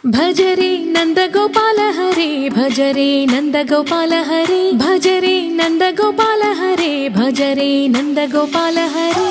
భజరే నందగోపాల హరే భజరే నందగోపాల హరే భజరే నందగోపాల హరే భజరే నందగోపాల హరే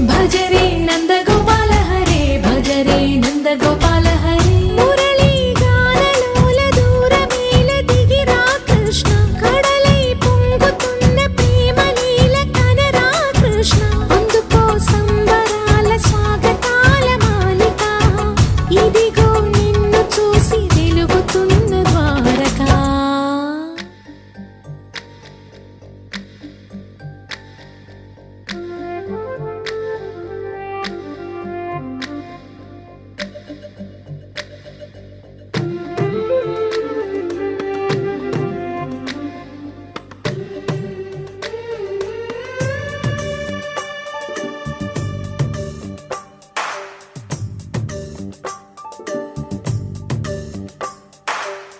భజరే నందగోపాల హరే భజరే నందగోపాల హరే మురళీ గానలోల దూరమేల దిగిరా కృష్ణ కడలై పొంగుతున్న ప్రేమలీల కనరా కృష్ణ అందుకో సంబరాల స్వాగతాల మాలిక ఇదిగో నిన్ను చూసి వెలుగుతున్న ద్వారకా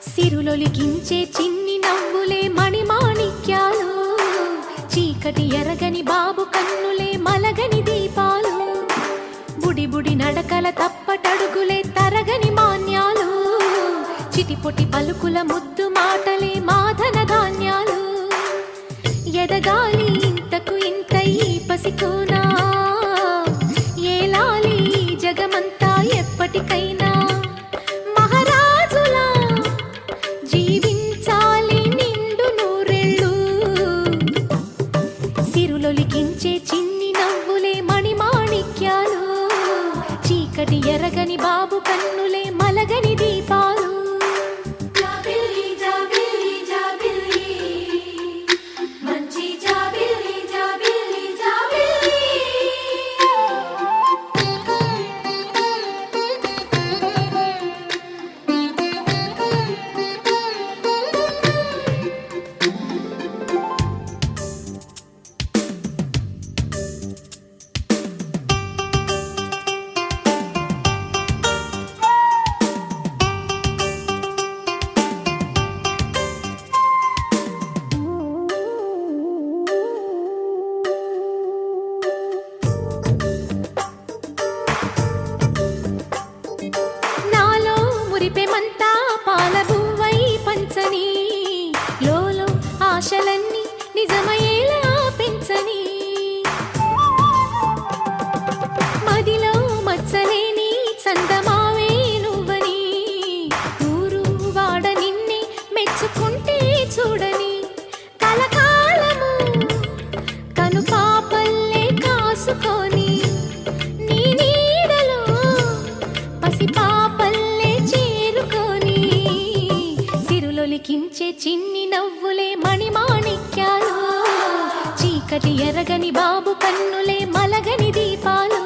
సిరులొలికించే చిన్ని నవ్వులే మణిమాణిక్యాలు చీకటి ఎరగని బాబు కన్నులే మలగని దీపాలు బుడి బుడి నడకల తప్పటడుగులే తరగని మాన్యాలు చిటిపొటి పలుకుల ముద్దు మాటలే మాధన ధాన్యాలు ఎదగాలి ఇంతకు ఇంత ఈ పసికోనా ఏలాలి జగమంతా ఎప్పటికైనా మహారాజులా జీవించాలి నిండు నూరెళ్ళు సిరులొలికించే చిన్ని నవ్వులే మణిమాణిక్యాలు చీకటి ఎరగని బాబు కన్నులే మలగని దీపాలు మురిపెమంతా పాలబువ్వై పంచని లోలో ఆశలన్నీ నిజమయ్యేలా పెంచని మదిలో మచ్చలేని చందమావే నువ్వని ఊరు వాడ నిన్నే మెచ్చుకుంటే చూడని కలకాలము కను పాపల్లే కాసుకొని నీ నీడలో పసిపాపల్లే లిఖించే చిన్ని నవ్వులే మణిమాణిక్యాలు చీకటి ఎరగని బాబు కన్నులే మలగని దీపాలు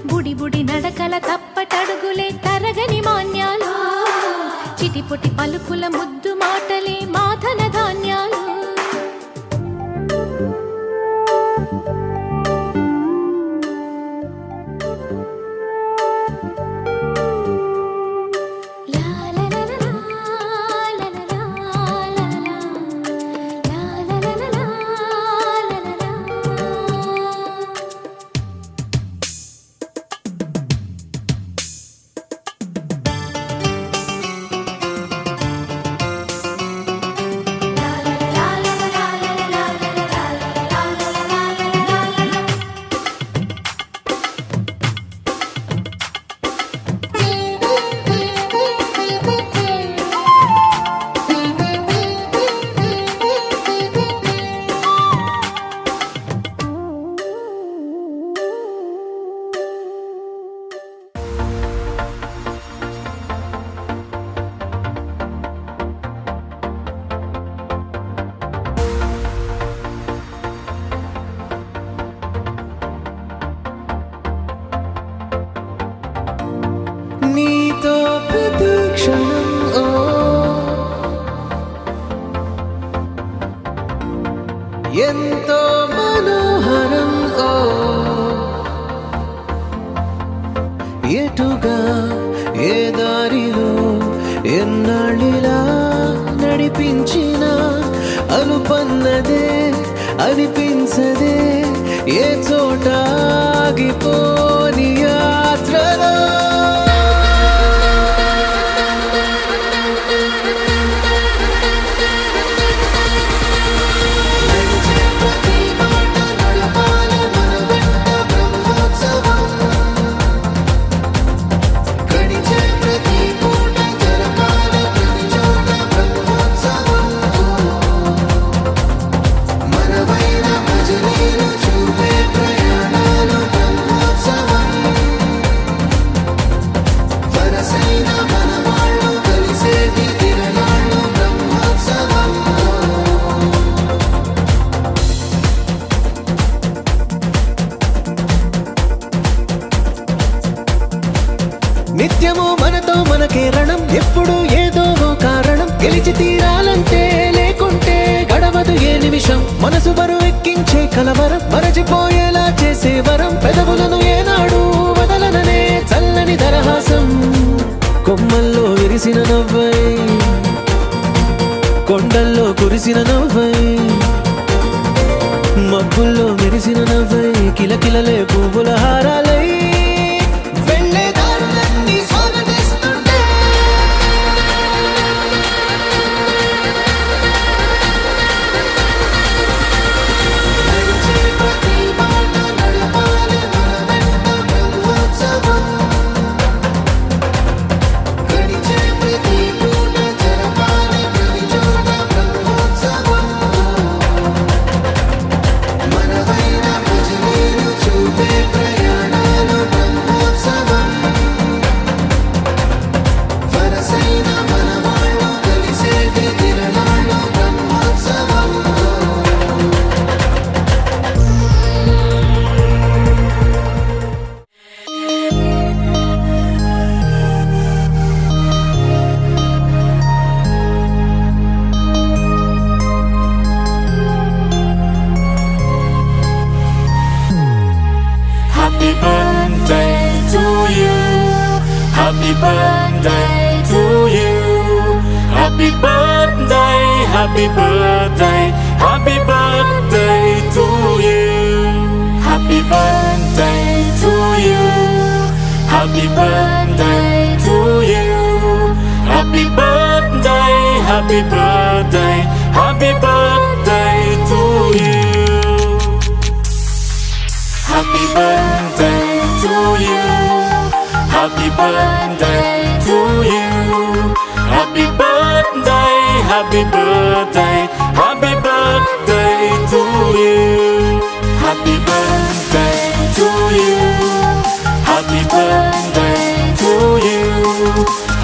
బుడి బుడి నడకల తప్పటడుగులే తరగని మాన్యాలు చిటిపొటి పలుకుల ముద్దు మాటలే మాధన ధాన్యాలు ఎంతో మనోహరం ఓ ఎటుగా ఏ దారిలో ఎన్నాళ్ళిలా నడిపించిన అనుపన్నదే అనిపించదే ఏ చోట ఆగిపోని యాత్రలో నిత్యము మనతో మనకే రణం ఎప్పుడు ఏదో కారణం గెలిచి తీరాలంటే లేకుంటే గడవదు ఏ నిమిషం మనసు బరువెక్కించే కలవరం మరచిపోయేలా చేసే వరం పెదవులను ఏనాడు వదలననే చల్లని దరహాసం కొమ్మల్లో విరిసిన నవ్వై కొండల్లో కురిసిన నవ్వై మబ్బుల్లో మెరిసిన నవ్వై కిలకిలలే పువ్వుల హారాలై Happy birthday to you. Happy birthday to you. Happy birthday, happy birthday, happy birthday to you. Happy birthday to you. Happy birthday to you. Happy birthday, happy birthday, happy birthday to you. Happy birthday to you. Happy birthday to you. Happy birthday, happy birthday, happy birthday to you. Happy birthday to you. Happy birthday to you.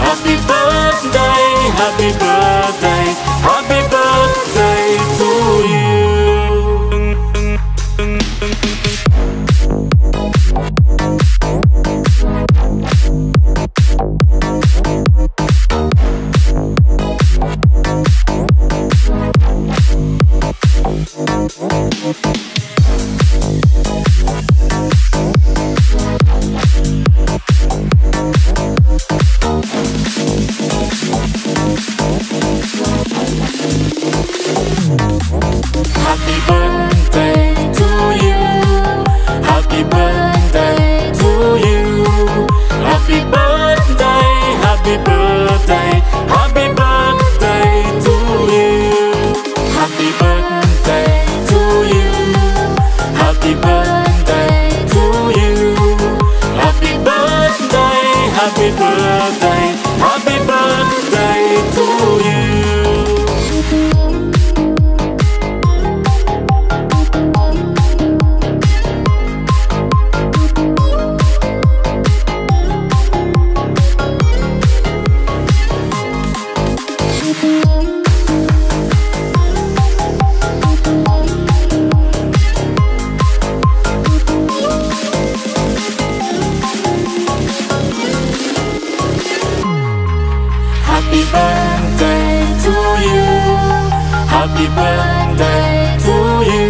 Happy birthday, happy birthday, happy birthday to you. Happy birthday to you. Happy birthday to you. Happy birthday, happy birthday, happy birthday to you. Happy birthday to you. Happy birthday to you. Happy birthday, happy birthday, happy birthday to you. Happy birthday to you. Happy birthday to you.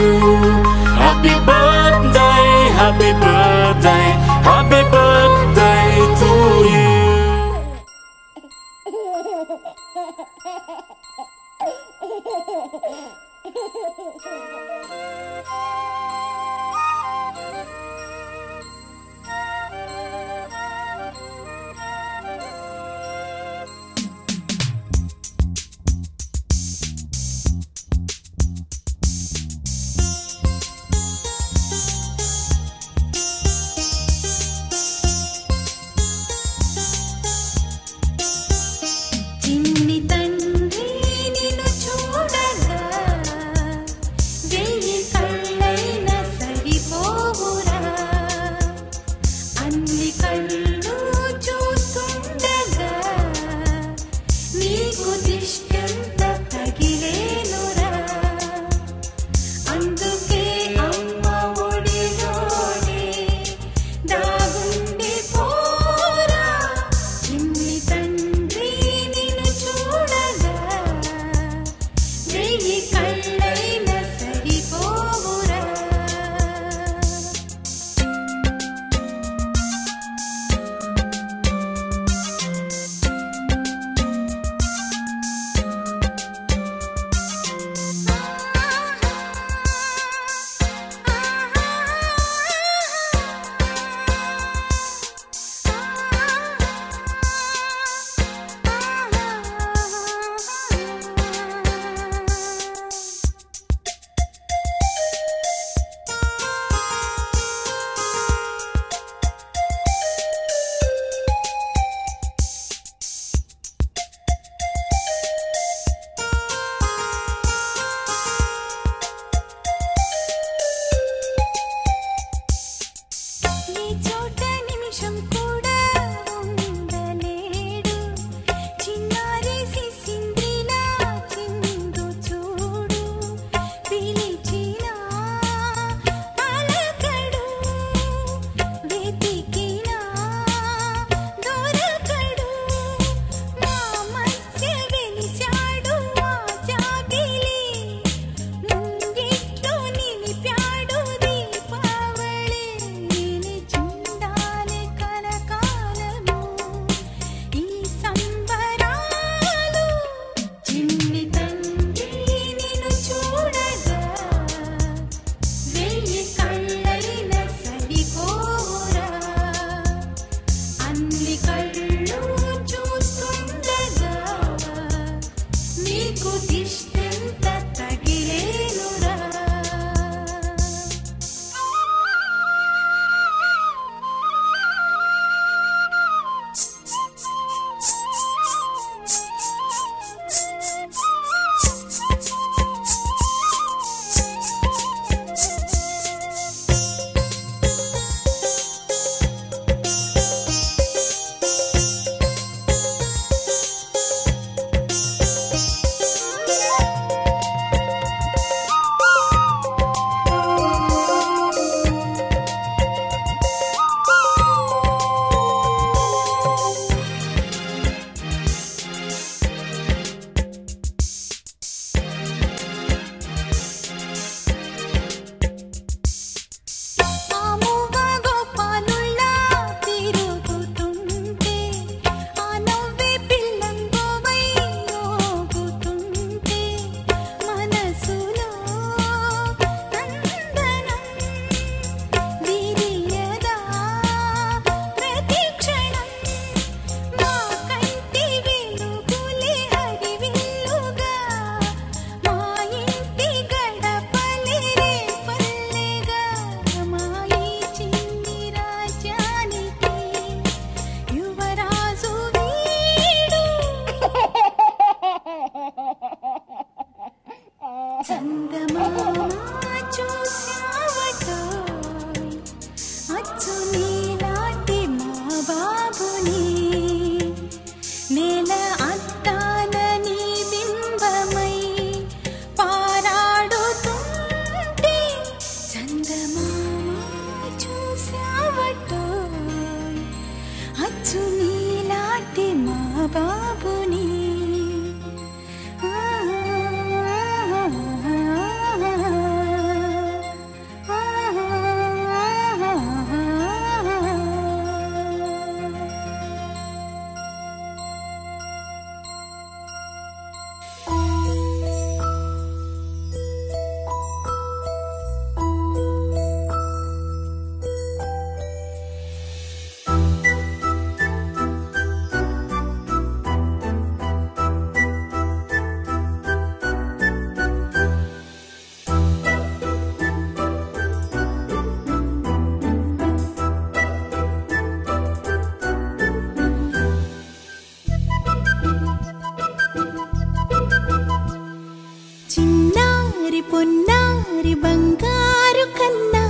చిన్నారి పొన్నారి బంగారు కన్నా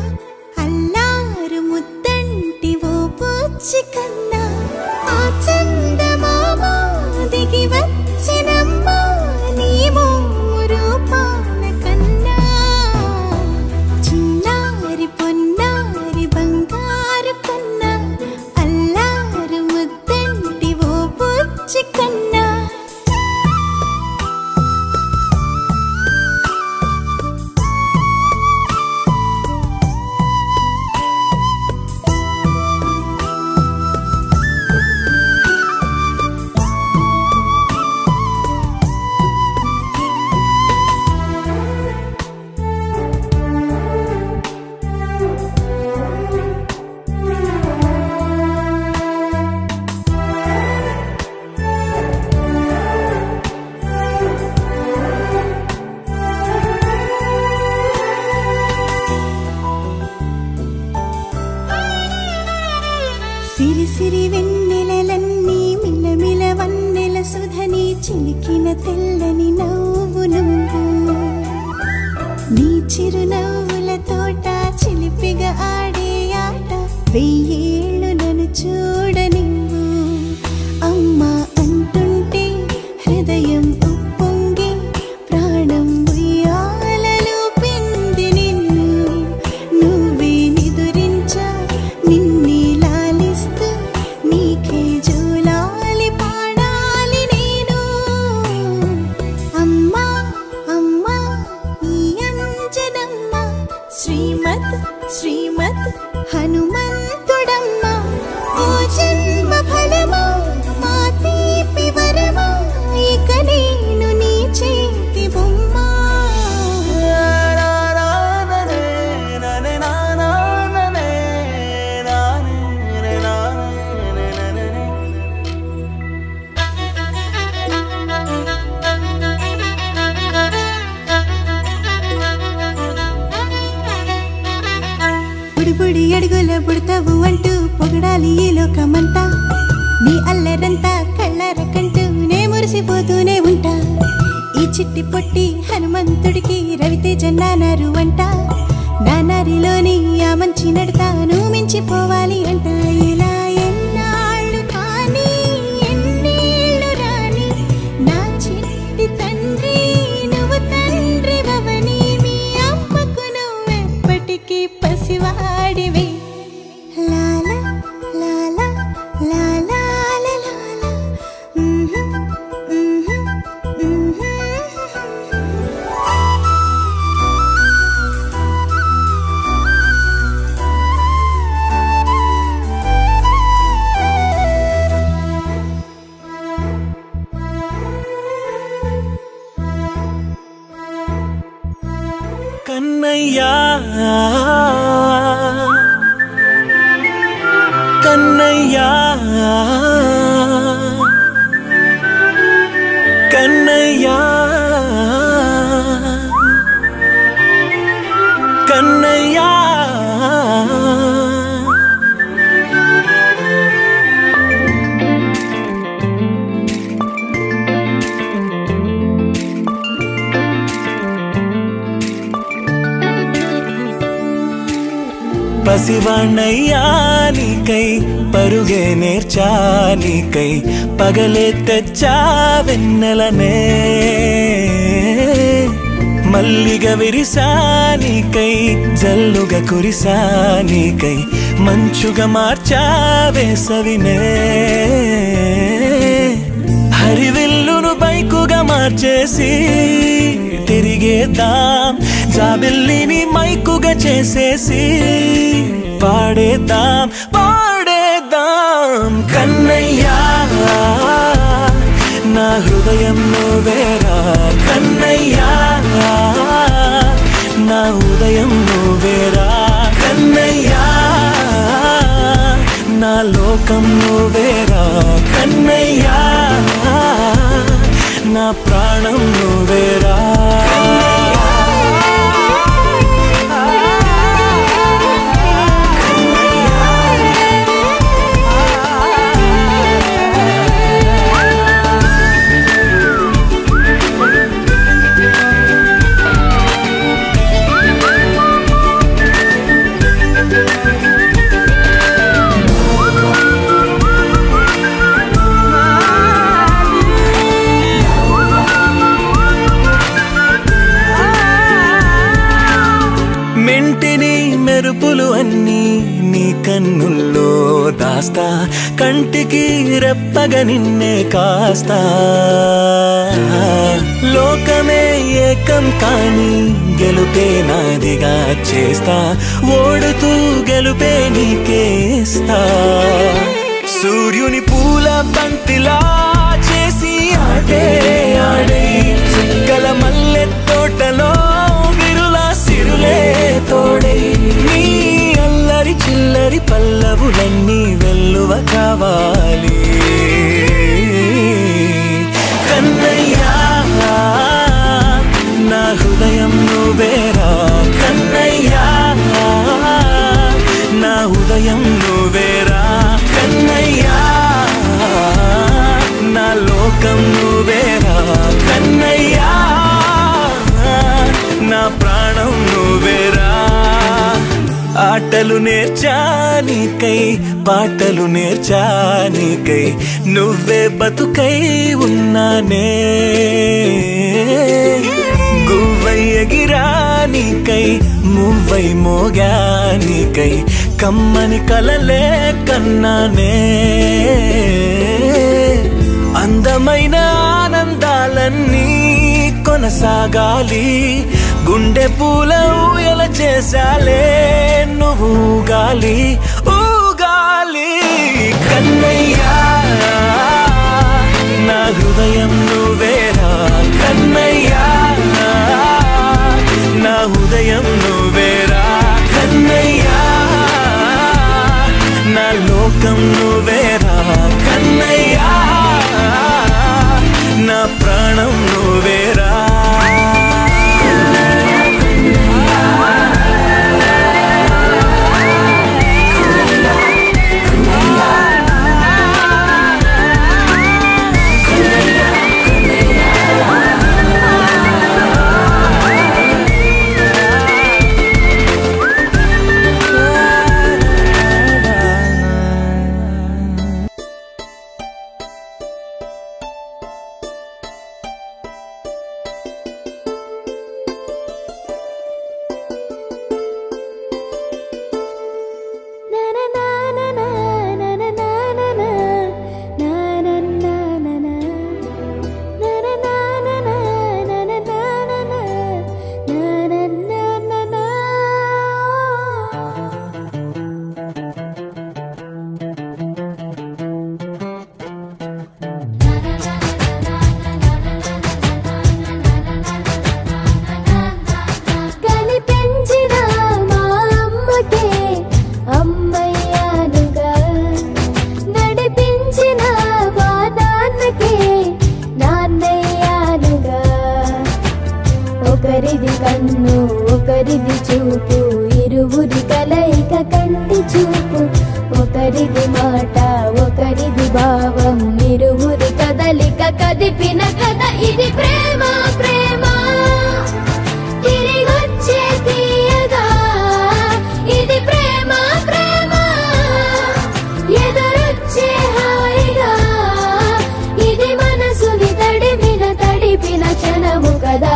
అల్లారు ముద్దంటి ఓ పూచి కన్నా ఆ చందమామ దిగి వచ్చినమ్మా నీ రూపాల కన్నా చిన్నారి పొన్నారి బంగారు కన్నా అల్లారు ముద్దంటి ఓ పూచి కన్నా సిరి సిరి వెన్నెలలన్నీ మిలమిల వన్నెల సుధని చిలికిన తెల్లని నవ్వు నువ్వు నీ చిరునవ్వుల తోట చిలిపిగా ఆడే ఆట వెయ్యేళ్ళు నన్ను చూడనివ్వు అమ్మా అంటుంటే హృదయం ఉప్పొంగి ప్రాణం ఉయ్యాలలో పిండి నిన్ను నువ్వే నిదురించా నిన్నే లాలిస్తూ నీకే జోలాలి పాడాలి నేను అమ్మా అమ్మా ఈ అంజనమ్మ శ్రీమత్ శ్రీమత్ హనుమంతుడమ్మ ఓ జన్మ ఫలమా మా తీపి వరమా ఇక నేను నీ చేతి బొమ్మ బుడి అడుగుల బుడతావు అంటూ పొగడాలి ఈ లోకమంతా నీ అల్లరంతా కళ్ళరకంటూ నే మురిసిపోతూనే ఉంటా ఈ చిట్టి పొట్టి హనుమంతుడికి రవితేజ నానారు అంట నానారిలోని ఆ మంచి నడతాను మించిపోవాలి అంట ఇలా ఎన్నాళ్ళు కానీ ఎన్నేళ్ళు రాని నా చిట్టి తండ్రి నువ్వు తండ్రి భవని మీ అమ్మకు నువ్వెప్పటికీ పసివాడివి లాలా లాలా లాలా లాలా కన్నయ్యా కన్నయ్యా కన్నయ్యా కన్నయ్యా పసివాణ్ణయ్యా నీకై పరుగే నేర్చా నీకై పగలే తెచ్చా వెన్నెలనే మల్లిగ విరిసా నీకై జల్లుగా కురిసా నీకై మంచుగా మార్చా వేసవినే హరివిల్లును బైకుగా మార్చేసి తిరిగేద్దాం జాబిల్లిని మైకుగా చేసేసి పాడేద్దాం పాడేద్దాం కన్నయ్యా నా హృదయం నువ్వేరా కన్నయ్యా నా ఉదయం నువ్వేరా కన్నయ్యా నా లోకం నువ్వేరా కన్నయ్యా నా ప్రాణం నువ్వేరా మెరుపులు అన్నీ నీ కన్నుల్లో దాస్తా కంటికి రెప్పగా నిన్నే కాస్తా లోకమే ఏకం కాని గెలుపే నాదిగా చేస్తా ఓడుతూ గెలుపే నీకేస్తా సూర్యుని పూల బంతిలా చేసి ఆడే ఆడే చుక్కల మల్లె తోటలో విరులా సిరులే తోడే నీ అల్లరి చిల్లరి పల్లవులన్నీ వెల్లువ కావాలి కన్నయ్యా నా హృదయం నువ్వేరా కన్నయ్యా నా హృదయం నువ్వేరా కన్నయ్యా నా లోకం నువ్వేరా కన్నయ్యా నా ప్రాణం నువ్వేరా ఆటలు నేర్చానికై పాటలు నేర్చానికై నువ్వే బతుకై ఉన్నానే గువ్వై ఎగిరానికై మువ్వై మోగానికై కమ్మని కలలే కన్నానే అందమైన ఆనందాలన్నీ కొనసాగాలి గుండె పూల ఊయల చేసాలే నువ్వు ఊగాలి ఊగాలి కన్నయ్యా నా హృదయం నువ్వేరా కన్నయ్యా నా హృదయం నువ్వేరా కన్నయ్యా నా లోకం నువ్వేరా కన్నయ్యా నా ప్రాణం నువ్వేరా ఒకరిది చూపు ఇరువురి కలయిక కంటి చూపు ఒకరిది మాట ఒకరిది భావం ఇరువురి కదలిక కదిపిన కథ ఇది ప్రేమ ప్రేమ తిరిగొచ్చే తీయగా ఇది ప్రేమ ప్రేమ ఎదురొచ్చే హాయిగా ఇది మనసుని తడిపిన క్షణము కదా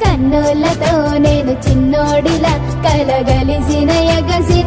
కన్నులతో నేను చిన్నోడిలా కలగలిసిన ఎగసి